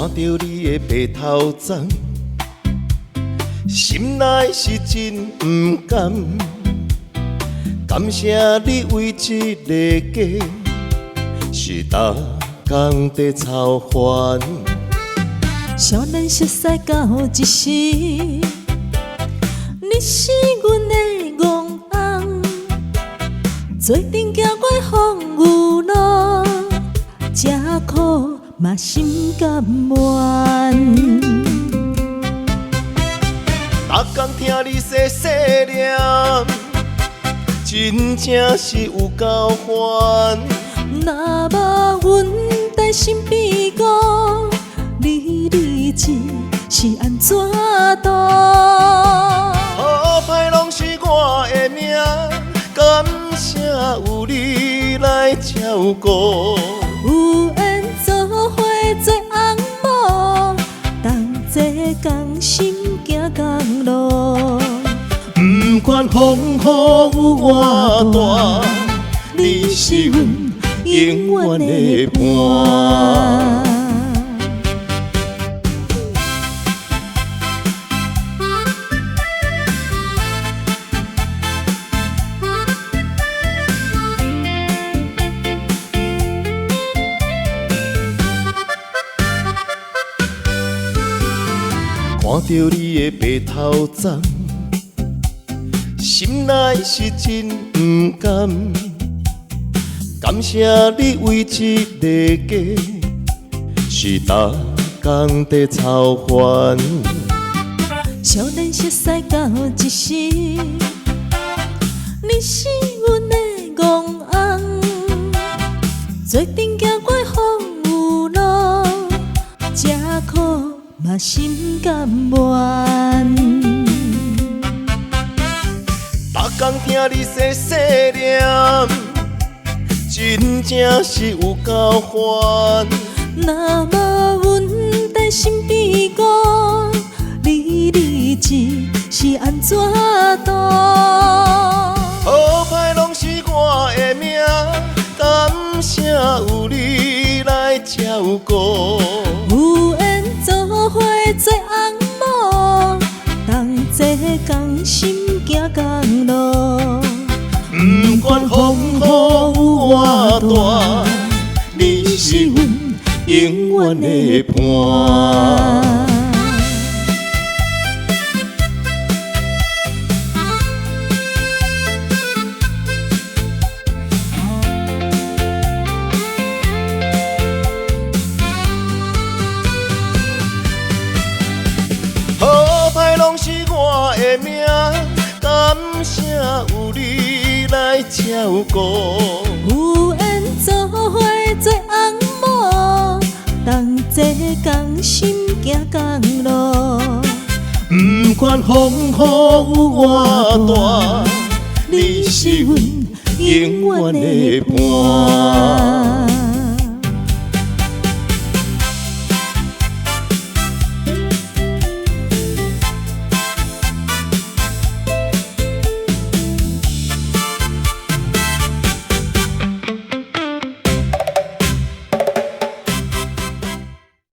看着你的白头鬃，心内是真不甘。感谢你为这个家，是逐工在操烦。少年熟识到一时，你是阮的憨翁，做阵行过风雨路，吃苦嘛心甘愿。逐工听你细细念，真正是有够烦。若无阮在身边顾，你日子是安怎度？好歹拢是我的命，感谢有你来照顾。有缘做伙做翁某，同齐同心行共路。不管风雨有偌大，你是阮永远的伴。看着你的白头鬃，心内是真不甘。感谢你为这个家，是逐工在操烦。少年熟识到一时，你是阮的憨翁，做阵行过风雨路，吃苦嘛心甘愿。逐工听你细细念，真正是有够烦。若无阮在身边顾，你日子是安怎度？好歹拢是我的命，感谢有你来照顾。有缘做伙做翁某，同齐同心行共路。不管风雨有偌大，你是阮永远的伴。好歹拢是我的命，感谢有你来照顾。有缘做伙做翁某，同齐同心行共路。不管风雨有偌大，你是阮永远的伴。